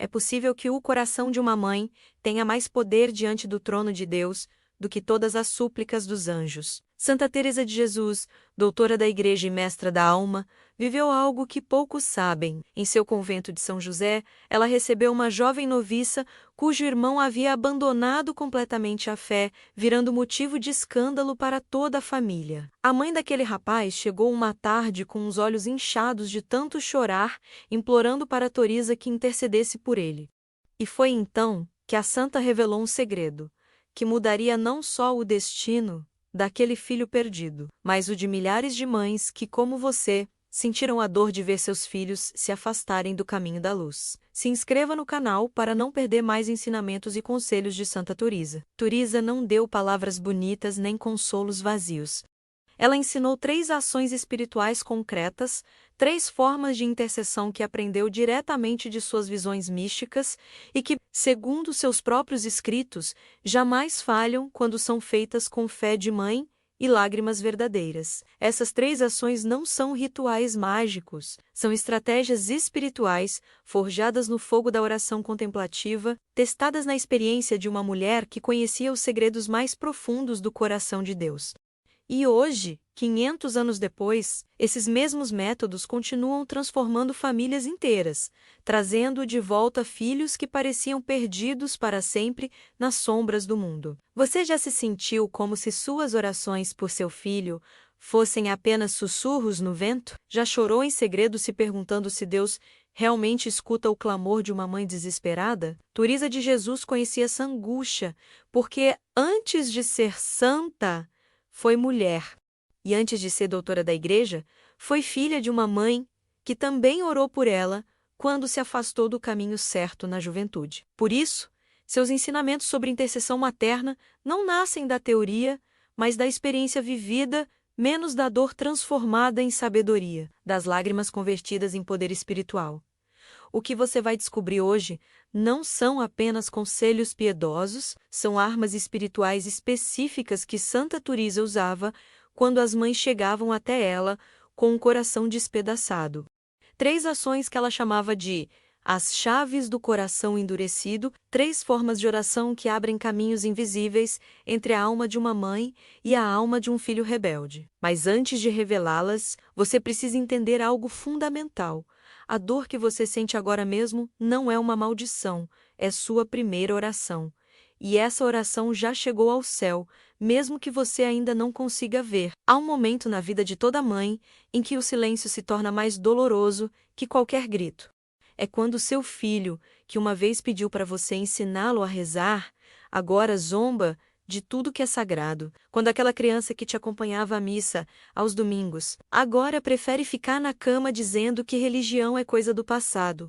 é possível que o coração de uma mãe tenha mais poder diante do trono de Deus do que todas as súplicas dos anjos. Santa Teresa de Jesus, doutora da Igreja e mestra da alma, viveu algo que poucos sabem. Em seu convento de São José, ela recebeu uma jovem noviça cujo irmão havia abandonado completamente a fé, virando motivo de escândalo para toda a família. A mãe daquele rapaz chegou uma tarde com os olhos inchados de tanto chorar, implorando para Teresa que intercedesse por ele. E foi então que a santa revelou um segredo, que mudaria não só o destino daquele filho perdido, mas o de milhares de mães que, como você, sentiram a dor de ver seus filhos se afastarem do caminho da luz. Se inscreva no canal para não perder mais ensinamentos e conselhos de Santa Teresa. Teresa não deu palavras bonitas nem consolos vazios. Ela ensinou 3 ações espirituais concretas, 3 formas de intercessão que aprendeu diretamente de suas visões místicas e que, segundo seus próprios escritos, jamais falham quando são feitas com fé de mãe e lágrimas verdadeiras. Essas 3 ações não são rituais mágicos, são estratégias espirituais forjadas no fogo da oração contemplativa, testadas na experiência de uma mulher que conhecia os segredos mais profundos do coração de Deus. E hoje, 500 anos depois, esses mesmos métodos continuam transformando famílias inteiras, trazendo de volta filhos que pareciam perdidos para sempre nas sombras do mundo. Você já se sentiu como se suas orações por seu filho fossem apenas sussurros no vento? Já chorou em segredo se perguntando se Deus realmente escuta o clamor de uma mãe desesperada? Teresa de Jesus conhecia essa angústia, porque antes de ser santa, foi mulher, e antes de ser doutora da Igreja, foi filha de uma mãe que também orou por ela quando se afastou do caminho certo na juventude. Por isso, seus ensinamentos sobre intercessão materna não nascem da teoria, mas da experiência vivida, menos da dor transformada em sabedoria, das lágrimas convertidas em poder espiritual. O que você vai descobrir hoje não são apenas conselhos piedosos, são armas espirituais específicas que Santa Teresa usava quando as mães chegavam até ela com o coração despedaçado. 3 ações que ela chamava de as chaves do coração endurecido, 3 formas de oração que abrem caminhos invisíveis entre a alma de uma mãe e a alma de um filho rebelde. Mas antes de revelá-las, você precisa entender algo fundamental. A dor que você sente agora mesmo não é uma maldição, é sua primeira oração. E essa oração já chegou ao céu, mesmo que você ainda não consiga ver. Há um momento na vida de toda mãe em que o silêncio se torna mais doloroso que qualquer grito. É quando seu filho, que uma vez pediu para você ensiná-lo a rezar, agora zomba de tudo que é sagrado. Quando aquela criança que te acompanhava à missa aos domingos, agora prefere ficar na cama dizendo que religião é coisa do passado.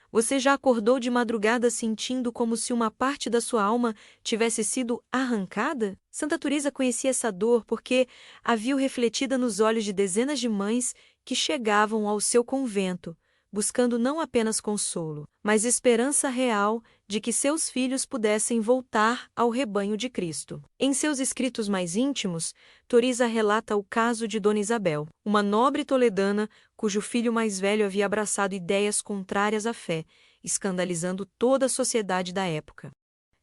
Você já acordou de madrugada sentindo como se uma parte da sua alma tivesse sido arrancada? Santa Teresa conhecia essa dor porque a viu refletida nos olhos de dezenas de mães que chegavam ao seu convento, buscando não apenas consolo, mas esperança real de que seus filhos pudessem voltar ao rebanho de Cristo. Em seus escritos mais íntimos, Teresa relata o caso de Dona Isabel, uma nobre toledana cujo filho mais velho havia abraçado ideias contrárias à fé, escandalizando toda a sociedade da época.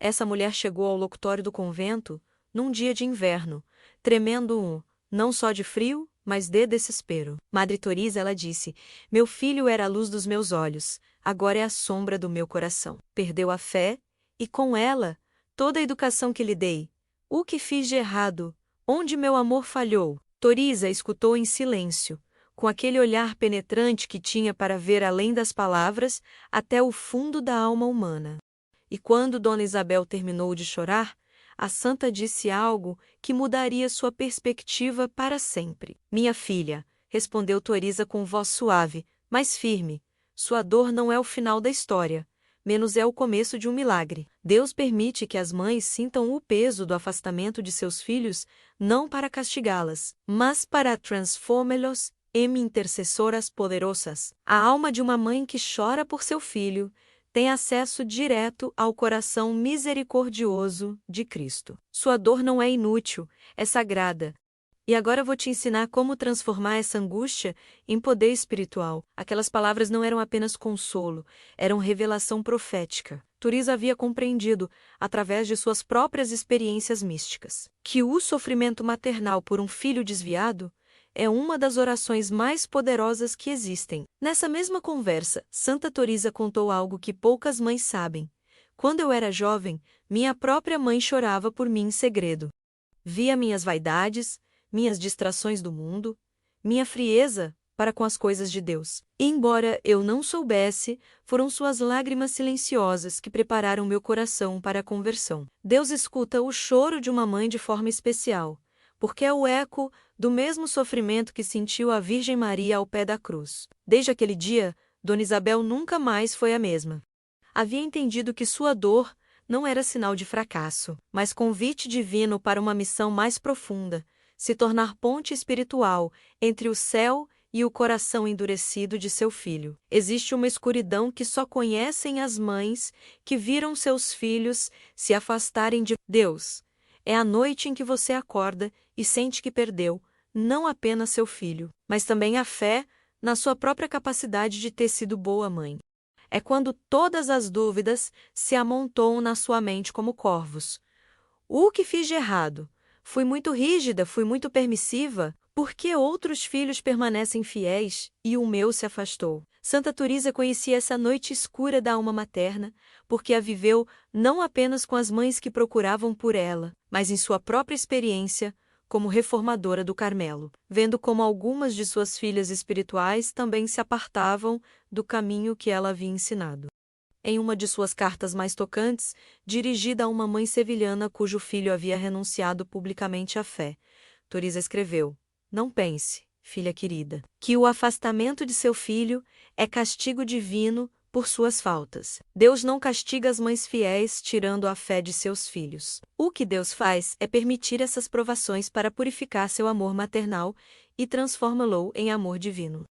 Essa mulher chegou ao locutório do convento num dia de inverno, tremendo não só de frio, mas de desespero. Madre Teresa, ela disse: meu filho era a luz dos meus olhos, agora é a sombra do meu coração. Perdeu a fé, e com ela, toda a educação que lhe dei. O que fiz de errado? Onde meu amor falhou? Teresa escutou em silêncio, com aquele olhar penetrante que tinha para ver além das palavras, até o fundo da alma humana. E quando Dona Isabel terminou de chorar, a santa disse algo que mudaria sua perspectiva para sempre. Minha filha, respondeu Teresa com voz suave, mas firme, sua dor não é o final da história, menos é o começo de um milagre. Deus permite que as mães sintam o peso do afastamento de seus filhos, não para castigá-las, mas para transformá-los em intercessoras poderosas. A alma de uma mãe que chora por seu filho tem acesso direto ao coração misericordioso de Cristo. Sua dor não é inútil, é sagrada. E agora eu vou te ensinar como transformar essa angústia em poder espiritual. Aquelas palavras não eram apenas consolo, eram revelação profética. Teresa havia compreendido, através de suas próprias experiências místicas, que o sofrimento maternal por um filho desviado é uma das orações mais poderosas que existem. Nessa mesma conversa, Santa Teresa contou algo que poucas mães sabem. Quando eu era jovem, minha própria mãe chorava por mim em segredo. Via minhas vaidades, minhas distrações do mundo, minha frieza para com as coisas de Deus. E embora eu não soubesse, foram suas lágrimas silenciosas que prepararam meu coração para a conversão. Deus escuta o choro de uma mãe de forma especial, porque é o eco do mesmo sofrimento que sentiu a Virgem Maria ao pé da cruz. Desde aquele dia, Dona Isabel nunca mais foi a mesma. Havia entendido que sua dor não era sinal de fracasso, mas convite divino para uma missão mais profunda, se tornar ponte espiritual entre o céu e o coração endurecido de seu filho. Existe uma escuridão que só conhecem as mães que viram seus filhos se afastarem de Deus. É a noite em que você acorda e sente que perdeu, não apenas seu filho, mas também a fé na sua própria capacidade de ter sido boa mãe. É quando todas as dúvidas se amontoam na sua mente como corvos. O que fiz de errado? Fui muito rígida, fui muito permissiva? Por que outros filhos permanecem fiéis e o meu se afastou? Santa Teresa conhecia essa noite escura da alma materna, porque a viveu não apenas com as mães que procuravam por ela, mas em sua própria experiência como reformadora do Carmelo, vendo como algumas de suas filhas espirituais também se apartavam do caminho que ela havia ensinado. Em uma de suas cartas mais tocantes, dirigida a uma mãe sevilhana cujo filho havia renunciado publicamente à fé, Teresa escreveu: "Não pense, filha querida, que o afastamento de seu filho é castigo divino por suas faltas. Deus não castiga as mães fiéis tirando a fé de seus filhos. O que Deus faz é permitir essas provações para purificar seu amor maternal e transformá-lo em amor divino.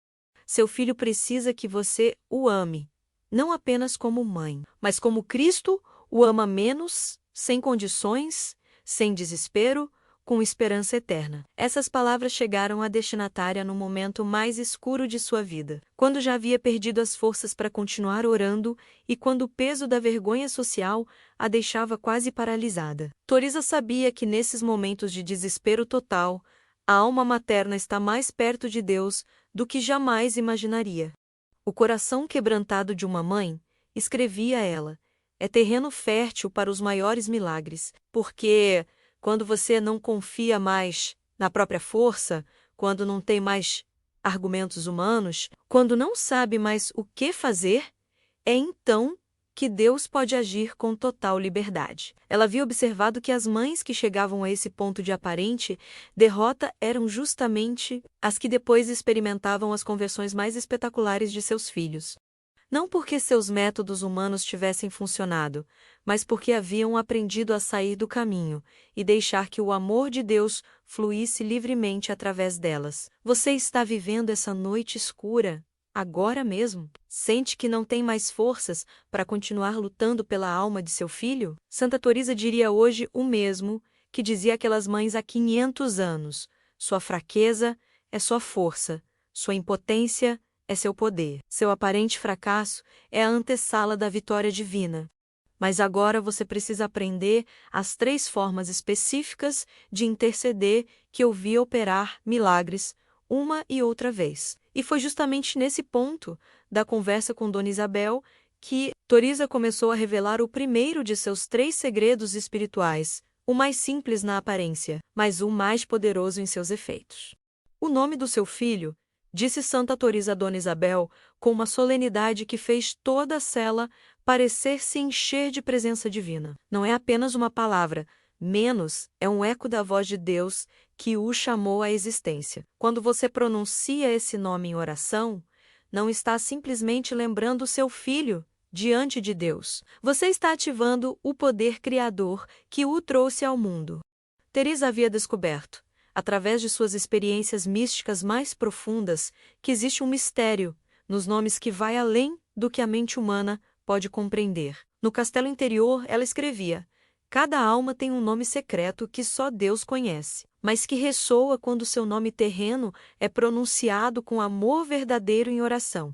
Seu filho precisa que você o ame, não apenas como mãe, mas como Cristo o ama menos, sem condições, sem desespero, com esperança eterna." Essas palavras chegaram à destinatária no momento mais escuro de sua vida, quando já havia perdido as forças para continuar orando e quando o peso da vergonha social a deixava quase paralisada. Teresa sabia que nesses momentos de desespero total, a alma materna está mais perto de Deus do que jamais imaginaria. O coração quebrantado de uma mãe, escrevia ela, é terreno fértil para os maiores milagres, porque quando você não confia mais na própria força, quando não tem mais argumentos humanos, quando não sabe mais o que fazer, é então que Deus pode agir com total liberdade. Ela havia observado que as mães que chegavam a esse ponto de aparente derrota eram justamente as que depois experimentavam as conversões mais espetaculares de seus filhos. Não porque seus métodos humanos tivessem funcionado, mas porque haviam aprendido a sair do caminho e deixar que o amor de Deus fluísse livremente através delas. Você está vivendo essa noite escura, agora mesmo? Sente que não tem mais forças para continuar lutando pela alma de seu filho? Santa Teresa diria hoje o mesmo que dizia aquelas mães há 500 anos. Sua fraqueza é sua força, sua impotência é seu poder. Seu aparente fracasso é a antessala da vitória divina. Mas agora você precisa aprender as 3 formas específicas de interceder que eu vi operar milagres uma e outra vez. E foi justamente nesse ponto da conversa com Dona Isabel que Teresa começou a revelar o primeiro de seus 3 segredos espirituais, o mais simples na aparência, mas o mais poderoso em seus efeitos. O nome do seu filho, disse Santa Teresa a Dona Isabel, com uma solenidade que fez toda a cela parecer se encher de presença divina. Não é apenas uma palavra, menos é um eco da voz de Deus que o chamou à existência. Quando você pronuncia esse nome em oração, não está simplesmente lembrando seu filho diante de Deus. Você está ativando o poder criador que o trouxe ao mundo. Teresa havia descoberto, através de suas experiências místicas mais profundas, que existe um mistério nos nomes que vai além do que a mente humana pode compreender. No castelo interior, ela escrevia: "Cada alma tem um nome secreto que só Deus conhece. mas que ressoa quando seu nome terreno é pronunciado com amor verdadeiro em oração.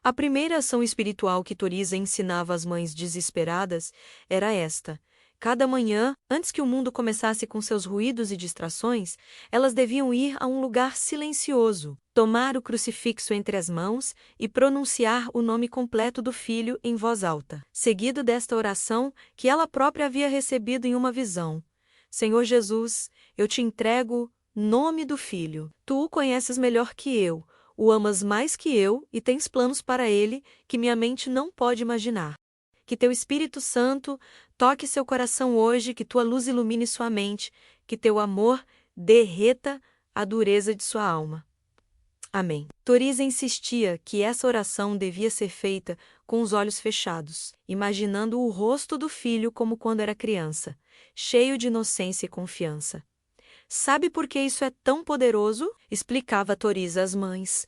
A primeira ação espiritual que Toriza ensinava às mães desesperadas era esta: cada manhã, antes que o mundo começasse com seus ruídos e distrações, elas deviam ir a um lugar silencioso, tomar o crucifixo entre as mãos e pronunciar o nome completo do filho em voz alta, seguido desta oração que ela própria havia recebido em uma visão: Senhor Jesus, eu te entrego nome do filho. Tu o conheces melhor que eu, o amas mais que eu e tens planos para ele que minha mente não pode imaginar. Que teu Espírito Santo toque seu coração hoje, que tua luz ilumine sua mente, que teu amor derreta a dureza de sua alma. Amém. Toriza insistia que essa oração devia ser feita com os olhos fechados, imaginando o rosto do filho como quando era criança, cheio de inocência e confiança. Sabe por que isso é tão poderoso? Explicava Toriza às mães.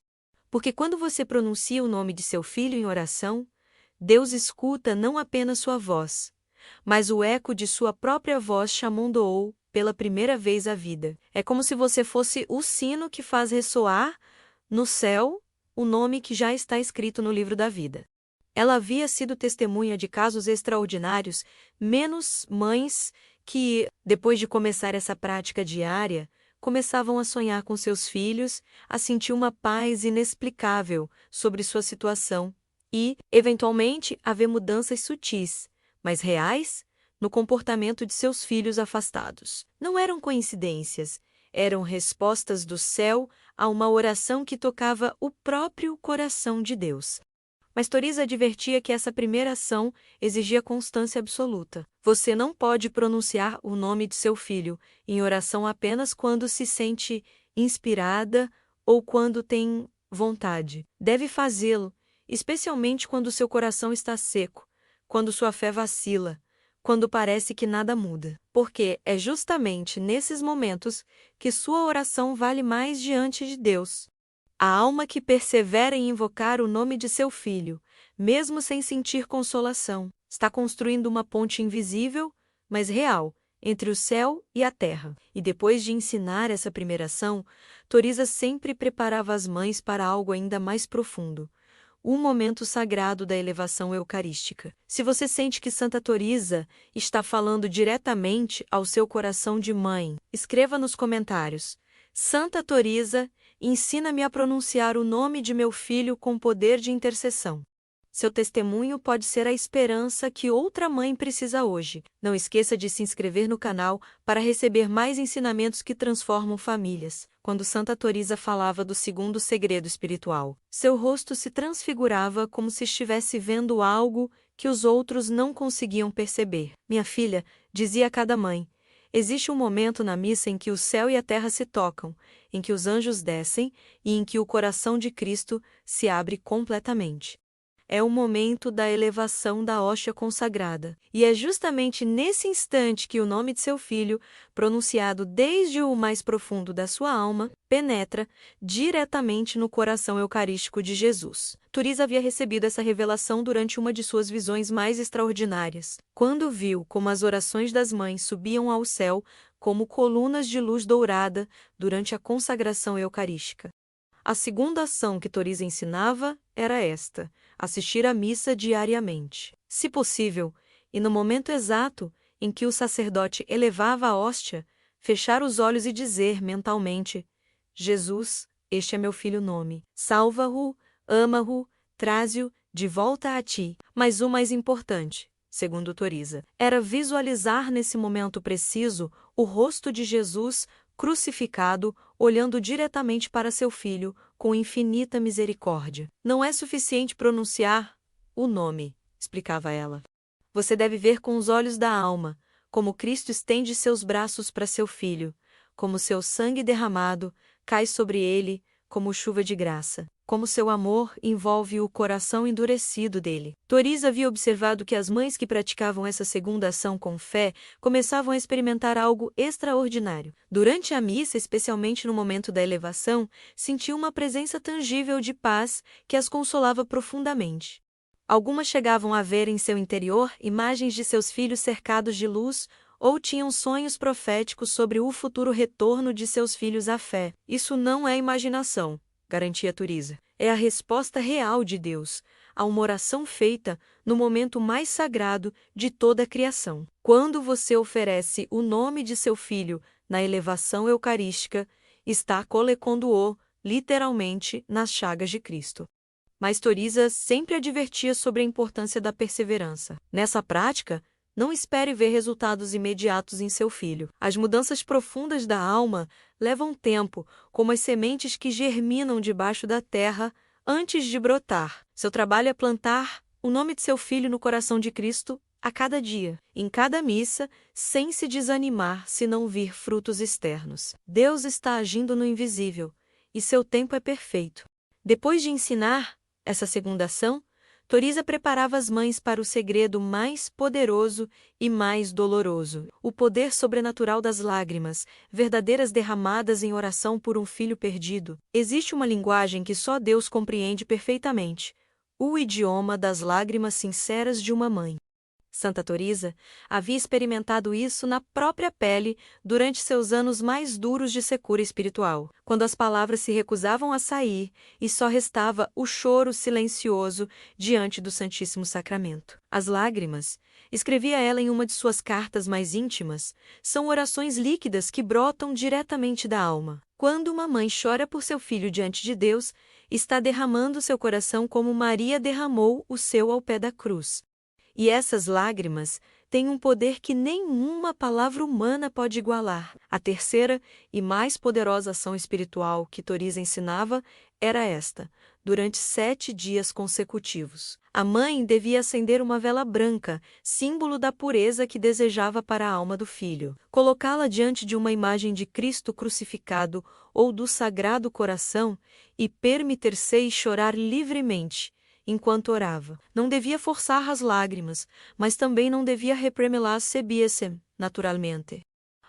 Porque quando você pronuncia o nome de seu filho em oração, Deus escuta não apenas sua voz, mas o eco de sua própria voz chamando-o pela primeira vez à vida. É como se você fosse o sino que faz ressoar no céu o nome que já está escrito no livro da vida. Ela havia sido testemunha de casos extraordinários, menos mães que, depois de começar essa prática diária, começavam a sonhar com seus filhos, a sentir uma paz inexplicável sobre sua situação e, eventualmente, a ver mudanças sutis, mas reais, no comportamento de seus filhos afastados. Não eram coincidências, eram respostas do céu a uma oração que tocava o próprio coração de Deus. Mas Toriza advertia que essa primeira ação exigia constância absoluta. Você não pode pronunciar o nome de seu filho em oração apenas quando se sente inspirada ou quando tem vontade. Deve fazê-lo, especialmente quando seu coração está seco, quando sua fé vacila, quando parece que nada muda. Porque é justamente nesses momentos que sua oração vale mais diante de Deus. A alma que persevera em invocar o nome de seu filho, mesmo sem sentir consolação, está construindo uma ponte invisível, mas real, entre o céu e a terra. E depois de ensinar essa primeira ação, Toriza sempre preparava as mães para algo ainda mais profundo: um momento sagrado da elevação eucarística. Se você sente que Santa Toriza está falando diretamente ao seu coração de mãe, escreva nos comentários: Santa Toriza, ensina-me a pronunciar o nome de meu filho com poder de intercessão. Seu testemunho pode ser a esperança que outra mãe precisa hoje. Não esqueça de se inscrever no canal para receber mais ensinamentos que transformam famílias. Quando Santa Toriza falava do segundo segredo espiritual, seu rosto se transfigurava como se estivesse vendo algo que os outros não conseguiam perceber. Minha filha, dizia a cada mãe, existe um momento na missa em que o céu e a terra se tocam, em que os anjos descem e em que o coração de Cristo se abre completamente. É o momento da elevação da hóstia consagrada. E é justamente nesse instante que o nome de seu filho, pronunciado desde o mais profundo da sua alma, penetra diretamente no coração eucarístico de Jesus. Toriza havia recebido essa revelação durante uma de suas visões mais extraordinárias, quando viu como as orações das mães subiam ao céu como colunas de luz dourada durante a consagração eucarística. A segunda ação que Toriza ensinava era esta: assistir à missa diariamente. Se possível, e no momento exato em que o sacerdote elevava a hóstia, fechar os olhos e dizer mentalmente: Jesus, este é meu filho nome. Salva-o, ama-o, traze-o de volta a ti. Mas o mais importante, segundo Toriza, era visualizar nesse momento preciso o rosto de Jesus crucificado, olhando diretamente para seu filho, com infinita misericórdia. Não é suficiente pronunciar o nome, explicava ela. Você deve ver com os olhos da alma, como Cristo estende seus braços para seu filho, como seu sangue derramado cai sobre ele como chuva de graça, como seu amor envolve o coração endurecido dele. Toriza havia observado que as mães que praticavam essa segunda ação com fé começavam a experimentar algo extraordinário. Durante a missa, especialmente no momento da elevação, sentiam uma presença tangível de paz que as consolava profundamente. Algumas chegavam a ver em seu interior imagens de seus filhos cercados de luz, ou tinham sonhos proféticos sobre o futuro retorno de seus filhos à fé. Isso não é imaginação, garantia Turiza. É a resposta real de Deus a uma oração feita no momento mais sagrado de toda a criação. Quando você oferece o nome de seu filho na elevação eucarística, está colocando-o, literalmente, nas chagas de Cristo. Mas Turiza sempre advertia sobre a importância da perseverança. Nessa prática, não espere ver resultados imediatos em seu filho. As mudanças profundas da alma levam tempo, como as sementes que germinam debaixo da terra antes de brotar. Seu trabalho é plantar o nome de seu filho no coração de Cristo a cada dia, em cada missa, sem se desanimar se não vir frutos externos. Deus está agindo no invisível, e seu tempo é perfeito. Depois de ensinar essa segunda ação, Turiza preparava as mães para o segredo mais poderoso e mais doloroso: o poder sobrenatural das lágrimas, verdadeiras derramadas em oração por um filho perdido. Existe uma linguagem que só Deus compreende perfeitamente: o idioma das lágrimas sinceras de uma mãe. Santa Turiza havia experimentado isso na própria pele durante seus anos mais duros de secura espiritual, quando as palavras se recusavam a sair e só restava o choro silencioso diante do Santíssimo Sacramento. As lágrimas, escrevia ela em uma de suas cartas mais íntimas, são orações líquidas que brotam diretamente da alma. Quando uma mãe chora por seu filho diante de Deus, está derramando seu coração como Maria derramou o seu ao pé da cruz. E essas lágrimas têm um poder que nenhuma palavra humana pode igualar. A terceira e mais poderosa ação espiritual que Turiza ensinava era esta: durante 7 dias consecutivos, a mãe devia acender uma vela branca, símbolo da pureza que desejava para a alma do filho, colocá-la diante de uma imagem de Cristo crucificado ou do Sagrado Coração e permitir-se chorar livremente enquanto orava. Não devia forçar as lágrimas, mas também não devia reprimi-las naturalmente.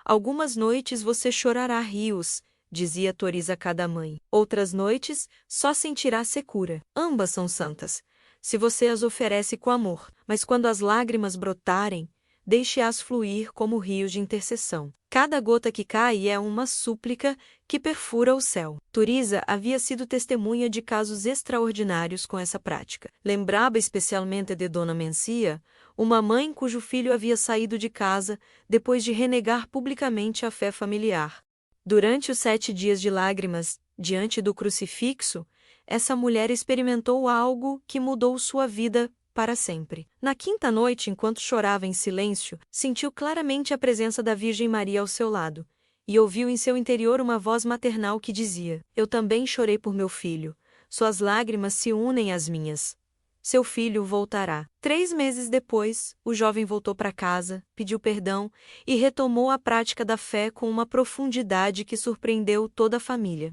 Algumas noites você chorará rios, dizia Turiza a cada mãe. Outras noites, só sentirá secura. Ambas são santas, se você as oferece com amor. Mas quando as lágrimas brotarem, deixe-as fluir como rios de intercessão. Cada gota que cai é uma súplica que perfura o céu. Turiza havia sido testemunha de casos extraordinários com essa prática. Lembrava especialmente de Dona Mencia, uma mãe cujo filho havia saído de casa depois de renegar publicamente a fé familiar. Durante os 7 dias de lágrimas, diante do crucifixo, essa mulher experimentou algo que mudou sua vida para sempre. Na 5ª noite, enquanto chorava em silêncio, sentiu claramente a presença da Virgem Maria ao seu lado, e ouviu em seu interior uma voz maternal que dizia: Eu também chorei por meu filho, suas lágrimas se unem às minhas. Seu filho voltará. 3 meses depois, o jovem voltou para casa, pediu perdão e retomou a prática da fé com uma profundidade que surpreendeu toda a família.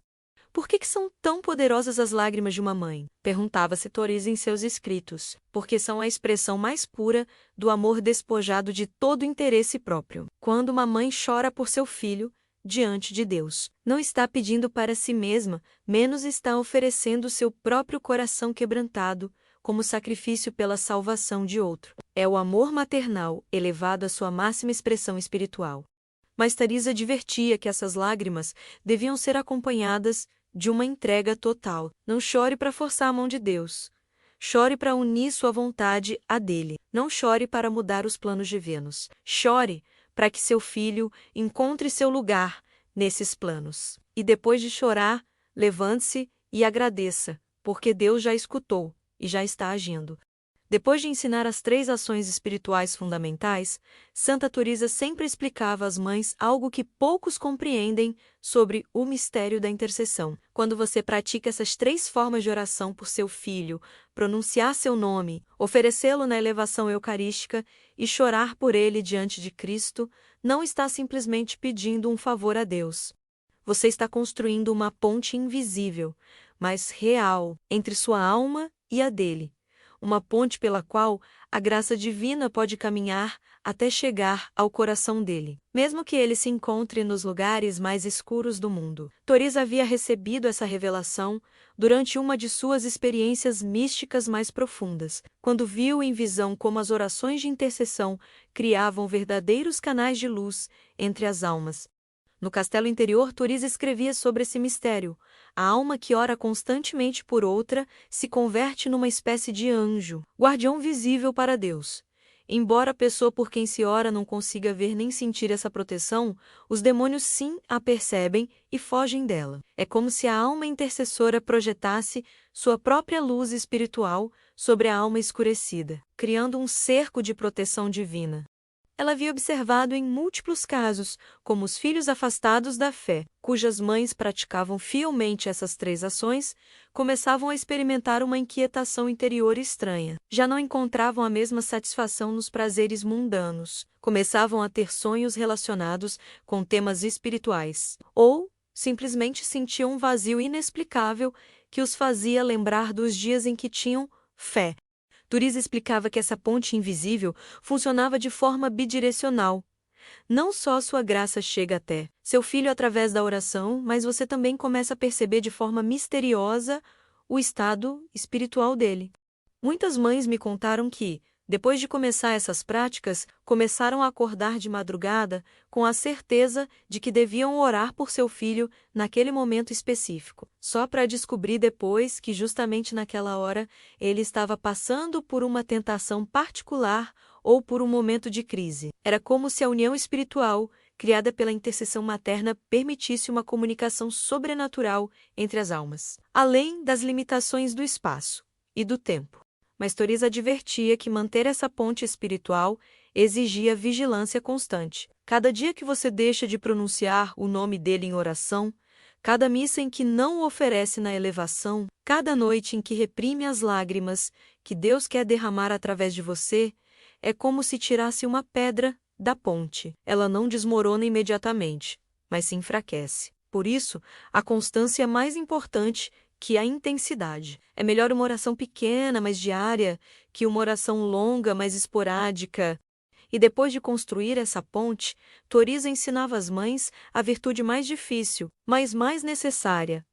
Por que são tão poderosas as lágrimas de uma mãe? Perguntava-se Turiza em seus escritos. Porque são a expressão mais pura do amor despojado de todo interesse próprio. Quando uma mãe chora por seu filho, diante de Deus, não está pedindo para si mesma, menos está oferecendo seu próprio coração quebrantado, como sacrifício pela salvação de outro. É o amor maternal elevado à sua máxima expressão espiritual. Mas Turiza advertia que essas lágrimas deviam ser acompanhadas de uma entrega total. Não chore para forçar a mão de Deus. Chore para unir sua vontade à dele. Não chore para mudar os planos divinos. Chore para que seu filho encontre seu lugar nesses planos. E depois de chorar, levante-se e agradeça, porque Deus já escutou e já está agindo. Depois de ensinar as 3 ações espirituais fundamentais, Santa Turiza sempre explicava às mães algo que poucos compreendem sobre o mistério da intercessão. Quando você pratica essas 3 formas de oração por seu filho, pronunciar seu nome, oferecê-lo na elevação eucarística e chorar por ele diante de Cristo, não está simplesmente pedindo um favor a Deus. Você está construindo uma ponte invisível, mas real, entre sua alma e a dele. uma ponte pela qual a graça divina pode caminhar até chegar ao coração dele, mesmo que ele se encontre nos lugares mais escuros do mundo. Toriza havia recebido essa revelação durante uma de suas experiências místicas mais profundas, quando viu em visão como as orações de intercessão criavam verdadeiros canais de luz entre as almas. No castelo interior, Toriza escrevia sobre esse mistério. A alma que ora constantemente por outra se converte numa espécie de anjo, guardião visível para Deus. Embora a pessoa por quem se ora não consiga ver nem sentir essa proteção, os demônios sim a percebem e fogem dela. É como se a alma intercessora projetasse sua própria luz espiritual sobre a alma escurecida, criando um cerco de proteção divina. Ela havia observado em múltiplos casos como os filhos afastados da fé, cujas mães praticavam fielmente essas três ações, começavam a experimentar uma inquietação interior estranha. Já não encontravam a mesma satisfação nos prazeres mundanos, começavam a ter sonhos relacionados com temas espirituais, ou simplesmente sentiam um vazio inexplicável que os fazia lembrar dos dias em que tinham fé. Toriza explicava que essa ponte invisível funcionava de forma bidirecional. Não só sua graça chega até seu filho através da oração, mas você também começa a perceber de forma misteriosa o estado espiritual dele. Muitas mães me contaram que, depois de começar essas práticas, começaram a acordar de madrugada com a certeza de que deviam orar por seu filho naquele momento específico, só para descobrir depois que justamente naquela hora ele estava passando por uma tentação particular ou por um momento de crise. Era como se a união espiritual, criada pela intercessão materna, permitisse uma comunicação sobrenatural entre as almas, além das limitações do espaço e do tempo. Mas Toriza advertia que manter essa ponte espiritual exigia vigilância constante. Cada dia que você deixa de pronunciar o nome dele em oração, cada missa em que não o oferece na elevação, cada noite em que reprime as lágrimas que Deus quer derramar através de você, é como se tirasse uma pedra da ponte. Ela não desmorona imediatamente, mas se enfraquece. Por isso, a constância é mais importante que a intensidade. É melhor uma oração pequena, mas diária, que uma oração longa, mas esporádica. E depois de construir essa ponte, Toriza ensinava às mães a virtude mais difícil, mas mais necessária: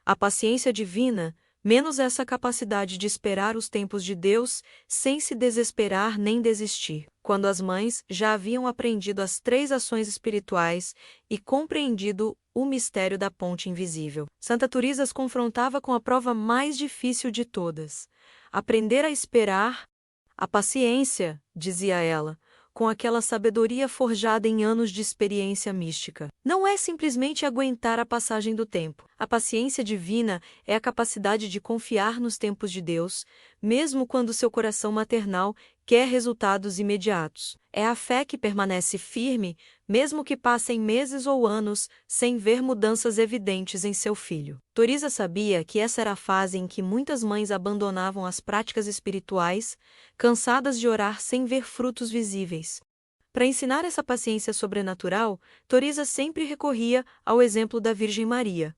a paciência divina, menos essa capacidade de esperar os tempos de Deus sem se desesperar nem desistir. Quando as mães já haviam aprendido as três ações espirituais e compreendido o mistério da ponte invisível, Santa Toriza as confrontava com a prova mais difícil de todas: aprender a esperar. A paciência, dizia ela, com aquela sabedoria forjada em anos de experiência mística, não é simplesmente aguentar a passagem do tempo. A paciência divina é a capacidade de confiar nos tempos de Deus, mesmo quando seu coração maternal quer resultados imediatos. É a fé que permanece firme, mesmo que passem meses ou anos sem ver mudanças evidentes em seu filho. Toriza sabia que essa era a fase em que muitas mães abandonavam as práticas espirituais, cansadas de orar sem ver frutos visíveis. Para ensinar essa paciência sobrenatural, Toriza sempre recorria ao exemplo da Virgem Maria.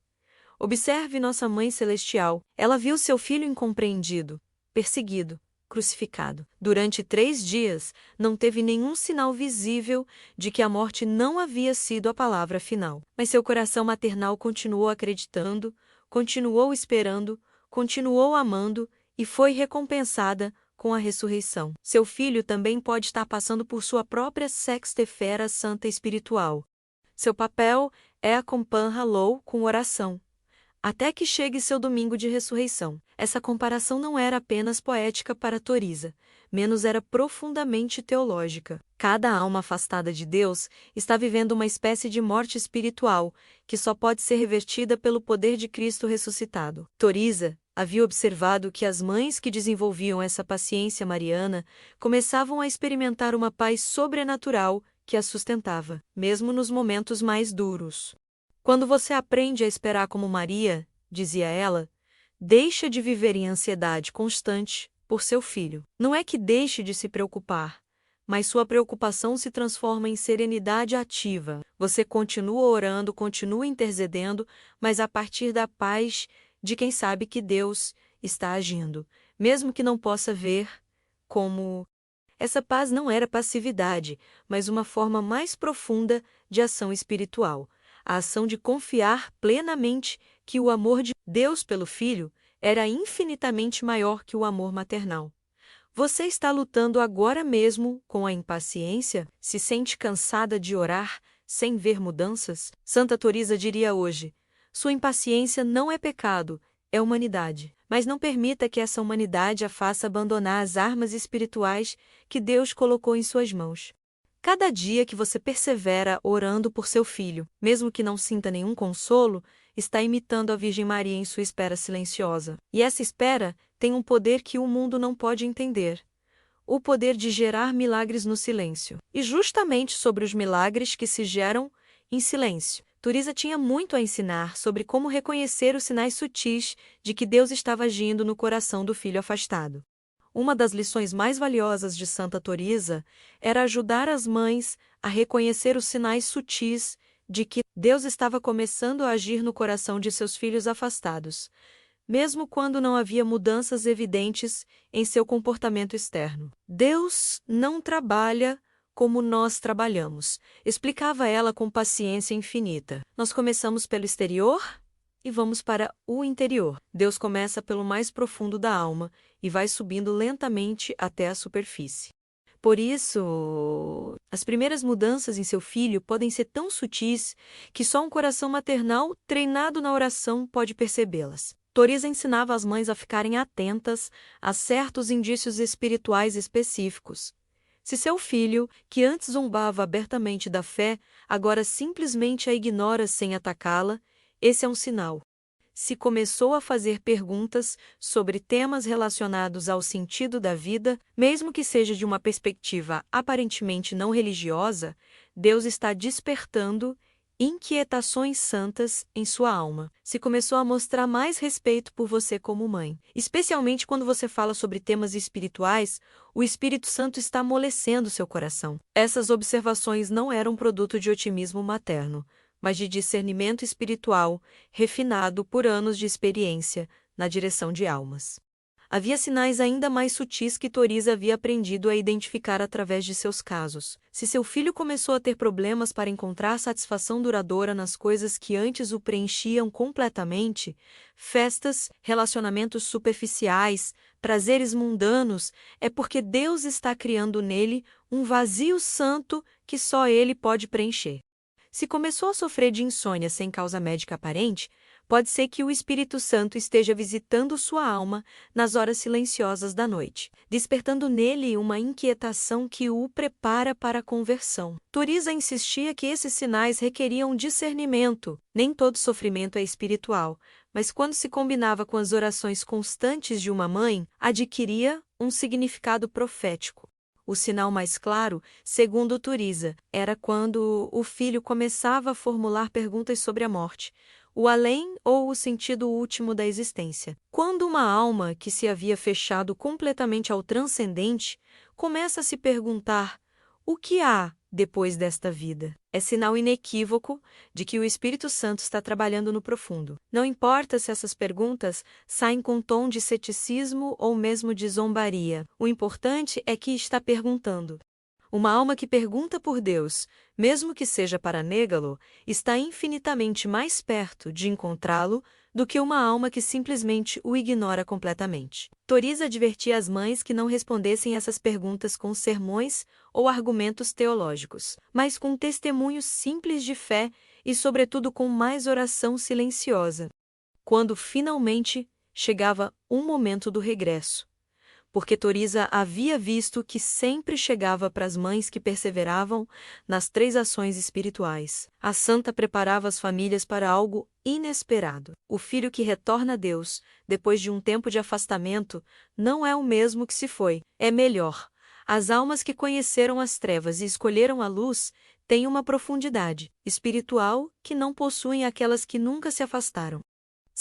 Observe nossa Mãe Celestial. Ela viu seu filho incompreendido, perseguido, crucificado. Durante 3 dias, não teve nenhum sinal visível de que a morte não havia sido a palavra final. Mas seu coração maternal continuou acreditando, continuou esperando, continuou amando e foi recompensada com a ressurreição. Seu filho também pode estar passando por sua própria sexta-feira santa espiritual. Seu papel é acompanhá-lo com oração, até que chegue seu domingo de ressurreição. Essa comparação não era apenas poética para Toriza, menos era profundamente teológica. Cada alma afastada de Deus está vivendo uma espécie de morte espiritual, que só pode ser revertida pelo poder de Cristo ressuscitado. Toriza havia observado que as mães que desenvolviam essa paciência mariana começavam a experimentar uma paz sobrenatural que as sustentava, mesmo nos momentos mais duros. Quando você aprende a esperar como Maria, dizia ela, deixa de viver em ansiedade constante por seu filho. Não é que deixe de se preocupar, mas sua preocupação se transforma em serenidade ativa. Você continua orando, continua intercedendo, mas a partir da paz de quem sabe que Deus está agindo, mesmo que não possa ver como. Essa paz não era passividade, mas uma forma mais profunda de ação espiritual, a ação de confiar plenamente que o amor de Deus pelo Filho era infinitamente maior que o amor maternal. Você está lutando agora mesmo com a impaciência? Se sente cansada de orar sem ver mudanças? Santa Teresa diria hoje: sua impaciência não é pecado, é humanidade. Mas não permita que essa humanidade a faça abandonar as armas espirituais que Deus colocou em suas mãos. Cada dia que você persevera orando por seu filho, mesmo que não sinta nenhum consolo, está imitando a Virgem Maria em sua espera silenciosa. E essa espera tem um poder que o mundo não pode entender: o poder de gerar milagres no silêncio. E justamente sobre os milagres que se geram em silêncio, Teresa tinha muito a ensinar sobre como reconhecer os sinais sutis de que Deus estava agindo no coração do filho afastado. Uma das lições mais valiosas de Santa Teresa era ajudar as mães a reconhecer os sinais sutis de que Deus estava começando a agir no coração de seus filhos afastados, mesmo quando não havia mudanças evidentes em seu comportamento externo. Deus não trabalha como nós trabalhamos, explicava ela com paciência infinita. Nós começamos pelo exterior e vamos para o interior. Deus começa pelo mais profundo da alma e vai subindo lentamente até a superfície. Por isso, as primeiras mudanças em seu filho podem ser tão sutis que só um coração maternal treinado na oração pode percebê-las. Teresa ensinava as mães a ficarem atentas a certos indícios espirituais específicos. Se seu filho, que antes zombava abertamente da fé, agora simplesmente a ignora sem atacá-la, esse é um sinal. Se começou a fazer perguntas sobre temas relacionados ao sentido da vida, mesmo que seja de uma perspectiva aparentemente não religiosa, Deus está despertando inquietações santas em sua alma. Se começou a mostrar mais respeito por você como mãe, especialmente quando você fala sobre temas espirituais, o Espírito Santo está amolecendo seu coração. Essas observações não eram produto de otimismo materno, mas de discernimento espiritual, refinado por anos de experiência na direção de almas. Havia sinais ainda mais sutis que Teresa havia aprendido a identificar através de seus casos. Se seu filho começou a ter problemas para encontrar satisfação duradoura nas coisas que antes o preenchiam completamente, festas, relacionamentos superficiais, prazeres mundanos, é porque Deus está criando nele um vazio santo que só ele pode preencher. Se começou a sofrer de insônia sem causa médica aparente, pode ser que o Espírito Santo esteja visitando sua alma nas horas silenciosas da noite, despertando nele uma inquietação que o prepara para a conversão. Teresa insistia que esses sinais requeriam discernimento. Nem todo sofrimento é espiritual, mas quando se combinava com as orações constantes de uma mãe, adquiria um significado profético. O sinal mais claro, segundo Teresa, era quando o filho começava a formular perguntas sobre a morte, o além ou o sentido último da existência. Quando uma alma que se havia fechado completamente ao transcendente começa a se perguntar: o que há depois desta vida? É sinal inequívoco de que o Espírito Santo está trabalhando no profundo. Não importa se essas perguntas saem com tom de ceticismo ou mesmo de zombaria. O importante é que está perguntando. Uma alma que pergunta por Deus, mesmo que seja para negá-lo, está infinitamente mais perto de encontrá-lo do que uma alma que simplesmente o ignora completamente. Teresa advertia as mães que não respondessem essas perguntas com sermões ou argumentos teológicos, mas com testemunhos simples de fé e, sobretudo, com mais oração silenciosa. Quando finalmente chegava um momento do regresso, porque Teresa havia visto que sempre chegava para as mães que perseveravam nas 3 ações espirituais. A santa preparava as famílias para algo inesperado. O filho que retorna a Deus, depois de um tempo de afastamento, não é o mesmo que se foi. É melhor. As almas que conheceram as trevas e escolheram a luz têm uma profundidade espiritual que não possuem aquelas que nunca se afastaram.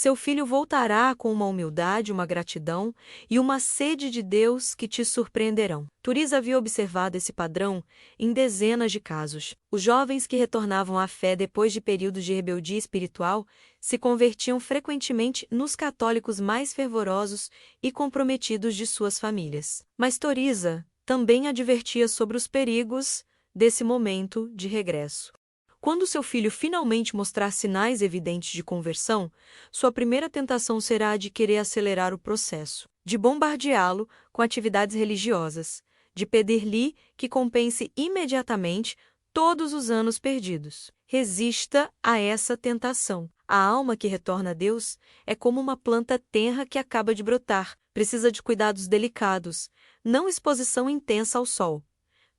Seu filho voltará com uma humildade, uma gratidão e uma sede de Deus que te surpreenderão. Turiza havia observado esse padrão em dezenas de casos. Os jovens que retornavam à fé depois de períodos de rebeldia espiritual se convertiam frequentemente nos católicos mais fervorosos e comprometidos de suas famílias. Mas Turiza também advertia sobre os perigos desse momento de regresso. Quando seu filho finalmente mostrar sinais evidentes de conversão, sua primeira tentação será a de querer acelerar o processo, de bombardeá-lo com atividades religiosas, de pedir-lhe que compense imediatamente todos os anos perdidos. Resista a essa tentação. A alma que retorna a Deus é como uma planta tenra que acaba de brotar, precisa de cuidados delicados, não exposição intensa ao sol.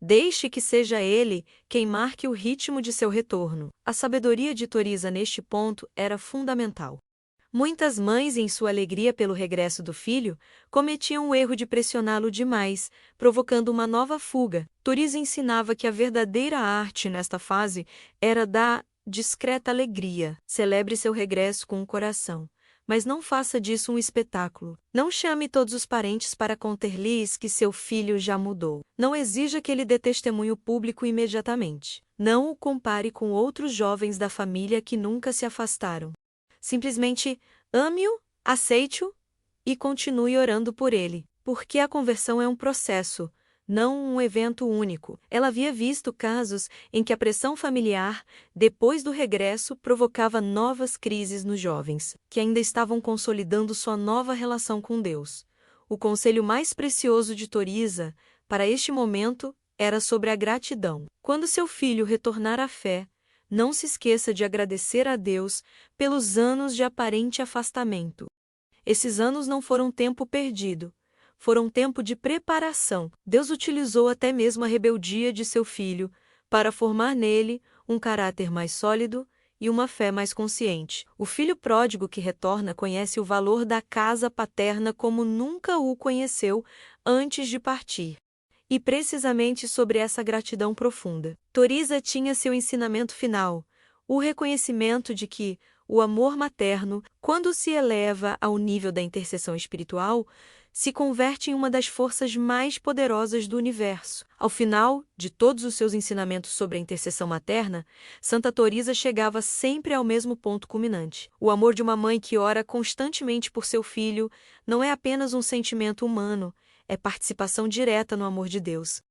Deixe que seja ele quem marque o ritmo de seu retorno. A sabedoria de Turiza neste ponto era fundamental. Muitas mães, em sua alegria pelo regresso do filho, cometiam o erro de pressioná-lo demais, provocando uma nova fuga. Turiza ensinava que a verdadeira arte nesta fase era da discreta alegria. Celebre seu regresso com o coração, mas não faça disso um espetáculo. Não chame todos os parentes para contar-lhes que seu filho já mudou. Não exija que ele dê testemunho público imediatamente. Não o compare com outros jovens da família que nunca se afastaram. Simplesmente ame-o, aceite-o e continue orando por ele, porque a conversão é um processo, não um evento único. Ela havia visto casos em que a pressão familiar, depois do regresso, provocava novas crises nos jovens, que ainda estavam consolidando sua nova relação com Deus. O conselho mais precioso de Turiza, para este momento, era sobre a gratidão. Quando seu filho retornar à fé, não se esqueça de agradecer a Deus pelos anos de aparente afastamento. Esses anos não foram tempo perdido. Foram tempo de preparação. Deus utilizou até mesmo a rebeldia de seu filho para formar nele um caráter mais sólido e uma fé mais consciente. O filho pródigo que retorna conhece o valor da casa paterna como nunca o conheceu antes de partir. E precisamente sobre essa gratidão profunda, Turiza tinha seu ensinamento final, o reconhecimento de que o amor materno, quando se eleva ao nível da intercessão espiritual, se converte em uma das forças mais poderosas do universo. Ao final de todos os seus ensinamentos sobre a intercessão materna, Santa Turiza chegava sempre ao mesmo ponto culminante. O amor de uma mãe que ora constantemente por seu filho não é apenas um sentimento humano, é participação direta no amor de Deus.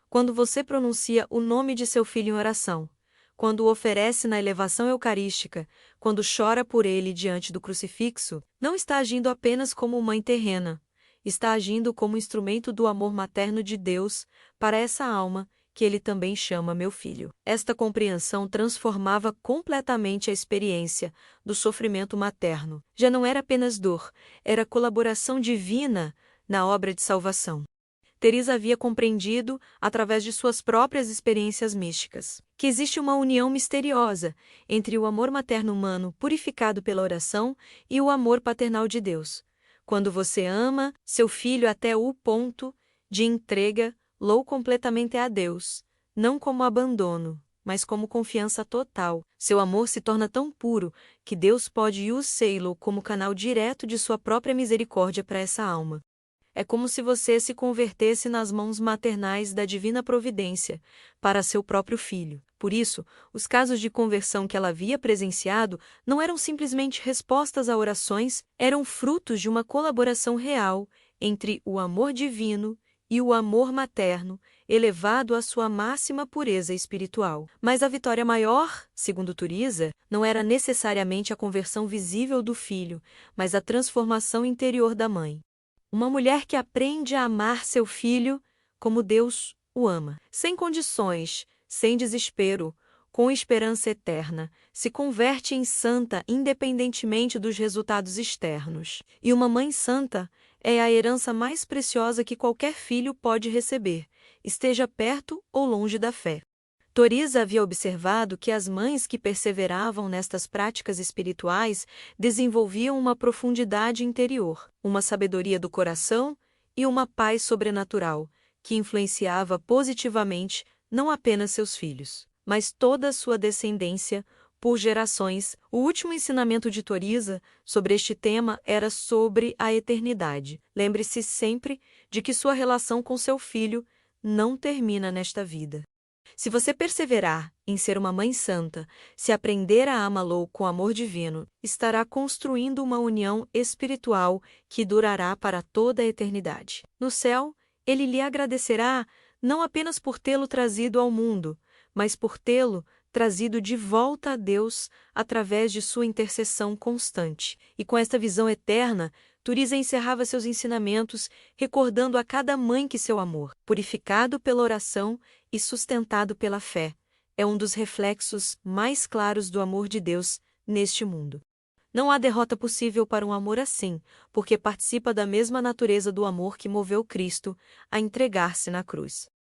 Quando você pronuncia o nome de seu filho em oração, quando o oferece na elevação eucarística, quando chora por ele diante do crucifixo, não está agindo apenas como mãe terrena, está agindo como instrumento do amor materno de Deus para essa alma que ele também chama meu filho. Esta compreensão transformava completamente a experiência do sofrimento materno. Já não era apenas dor, era colaboração divina na obra de salvação. Turiza havia compreendido, através de suas próprias experiências místicas, que existe uma união misteriosa entre o amor materno humano purificado pela oração e o amor paternal de Deus. Quando você ama seu filho até o ponto de entrega-lo completamente a Deus, não como abandono, mas como confiança total, seu amor se torna tão puro que Deus pode usá-lo como canal direto de sua própria misericórdia para essa alma. É como se você se convertesse nas mãos maternais da divina providência para seu próprio filho. Por isso, os casos de conversão que ela havia presenciado não eram simplesmente respostas a orações, eram frutos de uma colaboração real entre o amor divino e o amor materno, elevado à sua máxima pureza espiritual. Mas a vitória maior, segundo Turiza, não era necessariamente a conversão visível do filho, mas a transformação interior da mãe. Uma mulher que aprende a amar seu filho como Deus o ama, sem condições, sem desespero, com esperança eterna, se converte em santa independentemente dos resultados externos. E uma mãe santa é a herança mais preciosa que qualquer filho pode receber, esteja perto ou longe da fé. Turiza havia observado que as mães que perseveravam nestas práticas espirituais desenvolviam uma profundidade interior, uma sabedoria do coração e uma paz sobrenatural, que influenciava positivamente não apenas seus filhos, mas toda a sua descendência, por gerações. O último ensinamento de Toriza sobre este tema era sobre a eternidade. Lembre-se sempre de que sua relação com seu filho não termina nesta vida. Se você perseverar em ser uma mãe santa, se aprender a amá-lo com amor divino, estará construindo uma união espiritual que durará para toda a eternidade. No céu, ele lhe agradecerá não apenas por tê-lo trazido ao mundo, mas por tê-lo trazido de volta a Deus através de sua intercessão constante. E com esta visão eterna, Toriza encerrava seus ensinamentos, recordando a cada mãe que seu amor, purificado pela oração e sustentado pela fé, é um dos reflexos mais claros do amor de Deus neste mundo. Não há derrota possível para um amor assim, porque participa da mesma natureza do amor que moveu Cristo a entregar-se na cruz.